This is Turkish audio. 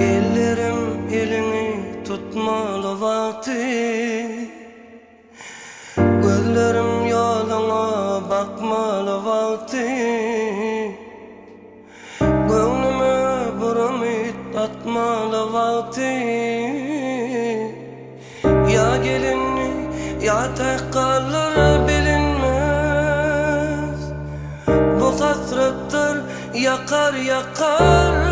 Ellerim elini tutmalı vakti, gözlerim yoluna bakmalı vakti. Gönlüme bir ümit atmalı vakti. Ya gelinni ya tek kalır bilinmez. Bu hasrettir yakar yakar